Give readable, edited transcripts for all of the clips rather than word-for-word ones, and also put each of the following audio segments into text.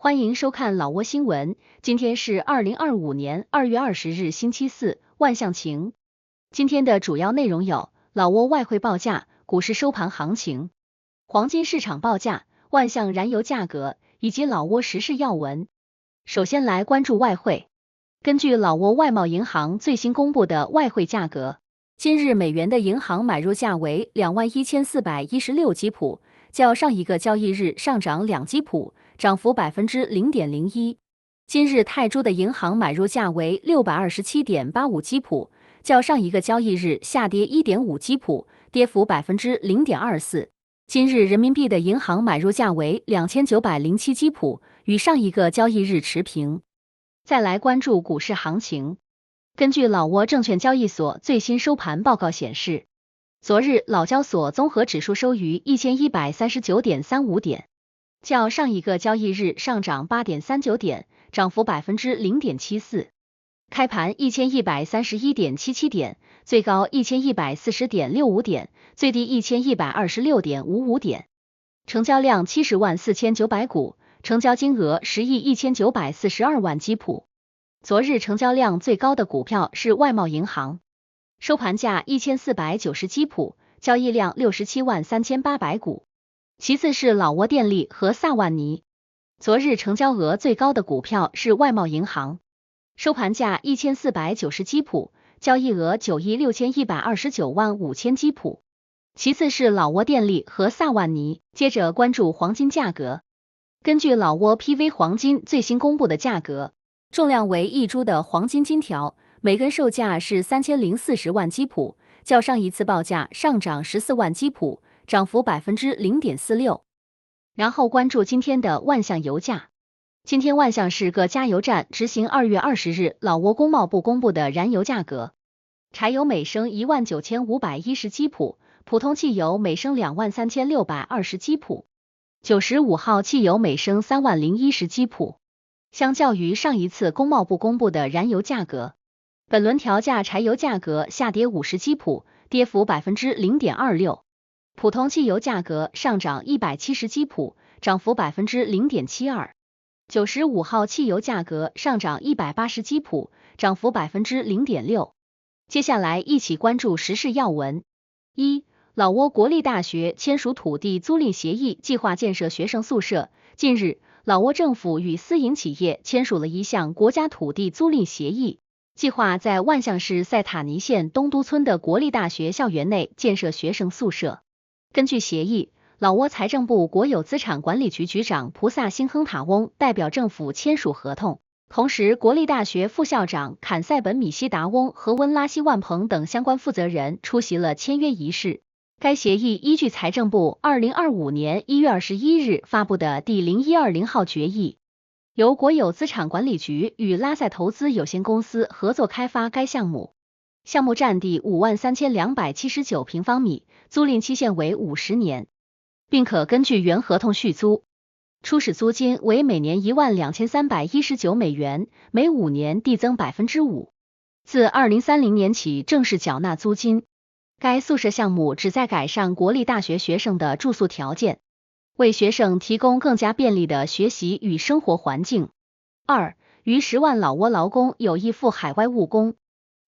欢迎收看老挝新闻，今天是2025年2月20日星期四，万象晴。今天的主要内容有：老挝外汇报价、股市收盘行情、黄金市场报价、万象燃油价格以及老挝时事要闻。首先来关注外汇。根据老挝外贸银行最新公布的外汇价格，今日美元的银行买入价为21,416基普，较上一个交易日上涨2基普，涨幅0.01%。今日泰铢的银行买入价为627.85基普，较上一个交易日下跌1.5基普，跌幅0.24%。今日人民币的银行买入价为2907基普，与上一个交易日持平。再来关注股市行情。根据老挝证券交易所最新收盘报告显示，昨日老交所综合指数收于1139.35点，较上一个交易日上涨8.39点，涨幅0.74%。开盘1131.77点，最高1140.65点，最低1126.55点。成交量704900股，成交金额10亿1942万基普。昨日成交量最高的股票是外贸银行，收盘价1490基普，交易量67万3800股。其次是老挝电力和萨万尼。昨日成交额最高的股票是外贸银行，收盘价1490基普，交易额9亿6129万5千基普。其次是老挝电力和萨万尼。接着关注黄金价格。根据老挝 PV 黄金最新公布的价格，重量为1铢的黄金金条，每根售价是3040万基普，较上一次报价上涨14万基普，涨幅0.46%。然后关注今天的万象油价。今天万象市各加油站执行2月20日老挝工贸部公布的燃油价格，柴油每升19510基普，普通汽油每升23620基普，95号汽油每升30010基普。相较于上一次工贸部公布的燃油价格，本轮调价柴油价格下跌50基普，跌幅0.26%。普通汽油价格上涨170基普，涨幅0.72%。95号汽油价格上涨180基普，涨幅0.6%。接下来一起关注时事要闻。1. 老挝国立大学签署土地租赁协议，计划建设学生宿舍。近日，老挝政府与私营企业签署了一项国家土地租赁协议，计划在万象市塞塔尼县东都村的国立大学校园内建设学生宿舍。根据协议，老挝财政部国有资产管理局局长菩萨辛亨塔翁代表政府签署合同，同时国立大学副校长坎塞本米西达翁和温拉希万鹏等相关负责人出席了签约仪式。该协议依据财政部2025年1月21日发布的第0120号决议，由国有资产管理局与拉塞投资有限公司合作开发该项目。项目占地53279平方米，租赁期限为50年，并可根据原合同续租。初始租金为每年12319美元，每5年递增5%，自2030年起正式缴纳租金。该宿舍项目旨在改善国立大学学生的住宿条件，为学生提供更加便利的学习与生活环境。2. 逾10万老挝劳工有意赴海外务工。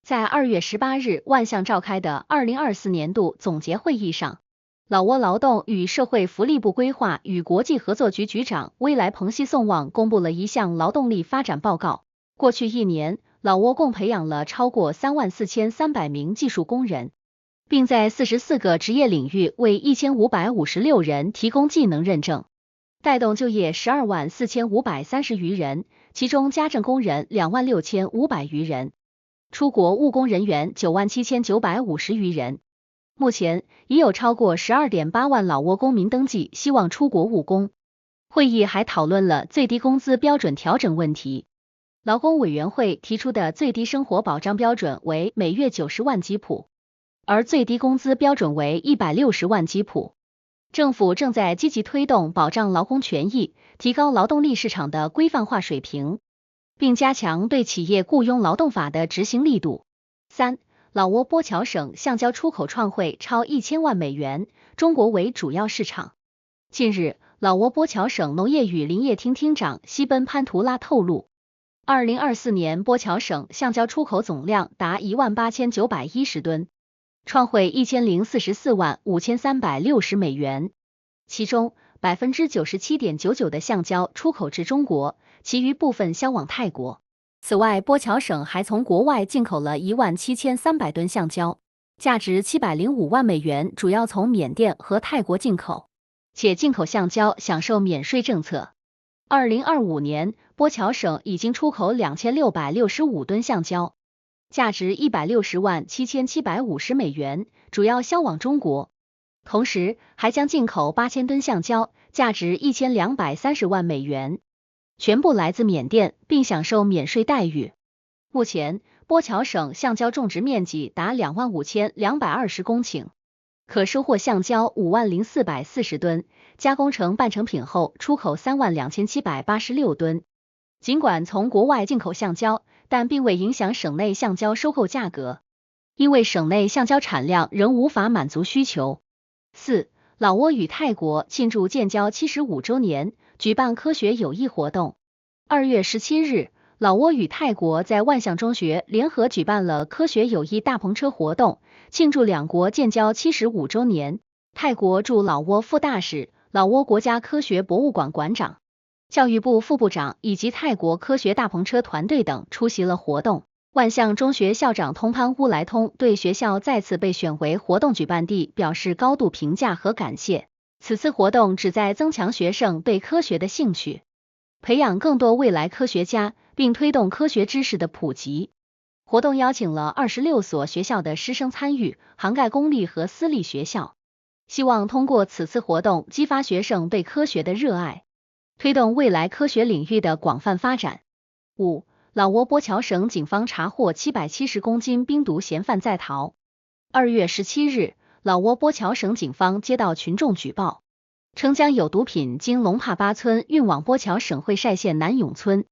在2月18日万象召开的2024年度总结会议上，老挝劳动与社会福利部规划与国际合作局局长威来蓬西宋旺公布了一项劳动力发展报告。过去1年，老挝共培养了超过34300名技术工人，并在44个职业领域为1556人提供技能认证，带动就业124530余人，其中家政工人26500余人，出国务工人员97950余人。目前已有超过12.8万老挝公民登记希望出国务工。会议还讨论了最低工资标准调整问题。劳工委员会提出的最低生活保障标准为每月90万基普，而最低工资标准为160万基普。政府正在积极推动保障劳工权益，提高劳动力市场的规范化水平，并加强对企业雇佣劳动法的执行力度。3. 老挝波侨省橡胶出口创汇超1000万美元，中国为主要市场。近日，老挝波侨省农业与林业厅厅长西奔潘图拉透露，2024年波侨省橡胶出口总量达18910吨，创汇1044.5360美元，其中97.99%的橡胶出口至中国，其余部分销往泰国。此外，波侨省还从国外进口了17300吨橡胶，价值705万美元，主要从缅甸和泰国进口，且进口橡胶享受免税政策。2025年，波侨省已经出口2665吨橡胶，价值160.7750万美元，主要销往中国。同时，还将进口8000吨橡胶，价值1230万美元，全部来自缅甸，并享受免税待遇。目前，波侨省橡胶种植面积达25220公顷，可收获橡胶50440吨，加工成半成品后出口32786吨。尽管从国外进口橡胶，但并未影响省内橡胶收购价格，因为省内橡胶产量仍无法满足需求。4. 老挝与泰国庆祝建交75周年，举办科学友谊活动。2月17日，老挝与泰国在万象中学联合举办了科学友谊大篷车活动，庆祝两国建交75周年。泰国驻老挝副大使、老挝国家科学博物馆馆长、教育部副部长以及泰国科学大篷车团队等出席了活动。万象中学校长通潘乌来通对学校再次被选为活动举办地表示高度评价和感谢。此次活动旨在增强学生对科学的兴趣，培养更多未来科学家，并推动科学知识的普及。活动邀请了26所学校的师生参与，涵盖公立和私立学校，希望通过此次活动激发学生对科学的热爱，推动未来科学领域的广泛发展。5. 老挝波侨省警方查获770公斤冰毒嫌犯在逃。2月17日，老挝波侨省警方接到群众举报，称将有毒品经龙帕巴村运往波侨省会晒县南永村。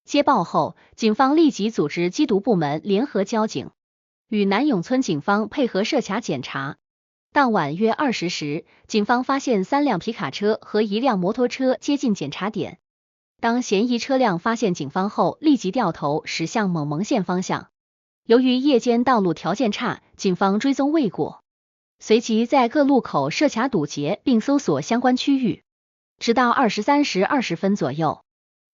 接报后，警方立即组织缉毒部门联合交警，与南永村警方配合设卡检查。当晚约20时，警方发现3辆皮卡车和1辆摩托车接近检查点。当嫌疑车辆发现警方后，立即掉头驶向蒙蒙县方向。由于夜间道路条件差，警方追踪未果，随即在各路口设卡堵截并搜索相关区域。直到23时20分左右，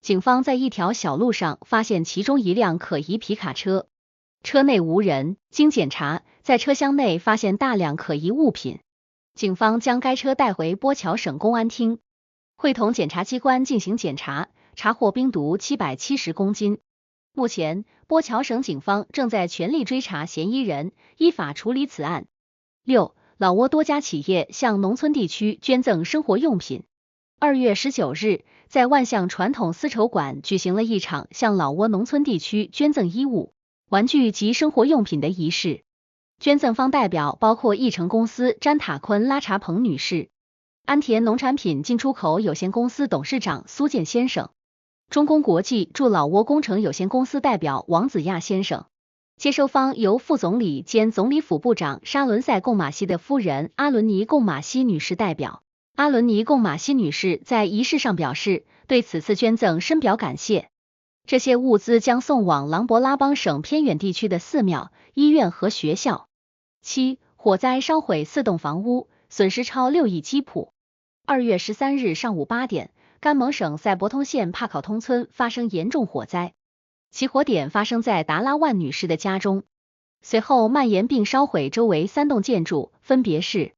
警方在一条小路上发现其中一辆可疑皮卡车，车内无人。经检查，在车厢内发现大量可疑物品，警方将该车带回波侨省公安厅，会同检察机关进行检查，查获冰毒770公斤。目前，波侨省警方正在全力追查嫌疑人，依法处理此案。6. 老挝多家企业向农村地区捐赠生活用品。2月19日，在万象传统丝绸馆举行了一场向老挝农村地区捐赠衣物、玩具及生活用品的仪式。捐赠方代表包括益成公司詹塔坤拉查彭女士、安田农产品进出口有限公司董事长苏建先生、中公国际驻老挝工程有限公司代表王子亚先生。接收方由副总理兼总理府部长沙伦塞贡马西的夫人阿伦尼贡马西女士代表。阿伦尼贡马西女士在仪式上表示，对此次捐赠深表感谢。这些物资将送往琅勃拉邦省偏远地区的寺庙、医院和学校。7. 火灾烧毁4栋房屋，损失超6亿基普。2月13日上午8点，甘蒙省赛博通县帕考通村发生严重火灾，起火点发生在达拉万女士的家中，随后蔓延并烧毁周围3栋建筑，分别是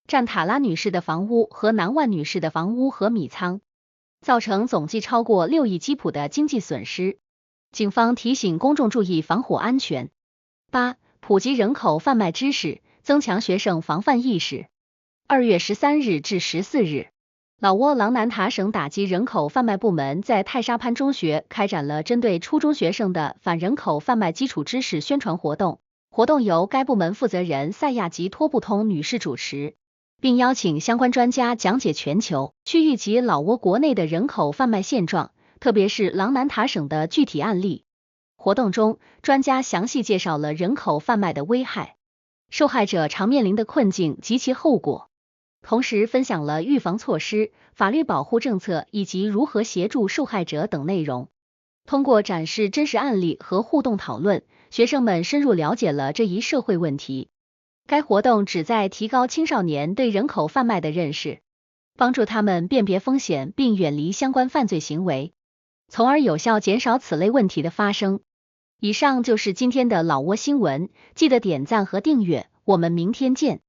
占塔拉女士的房屋和南万女士的房屋和米仓，造成总计超过6亿基普的经济损失。警方提醒公众注意防火安全。8. 普及人口贩卖知识，增强学生防范意识。2月13日至14日，老挝琅南塔省打击人口贩卖部门在泰沙潘中学开展了针对初中学生的反人口贩卖基础知识宣传活动。活动由该部门负责人赛亚吉托布通女士主持，并邀请相关专家讲解全球、区域及老挝国内的人口贩卖现状，特别是琅南塔省的具体案例。活动中，专家详细介绍了人口贩卖的危害、受害者常面临的困境及其后果。同时分享了预防措施、法律保护政策以及如何协助受害者等内容。通过展示真实案例和互动讨论，学生们深入了解了这一社会问题。该活动旨在提高青少年对人口贩卖的认识，帮助他们辨别风险并远离相关犯罪行为，从而有效减少此类问题的发生。以上就是今天的老挝新闻，记得点赞和订阅，我们明天见。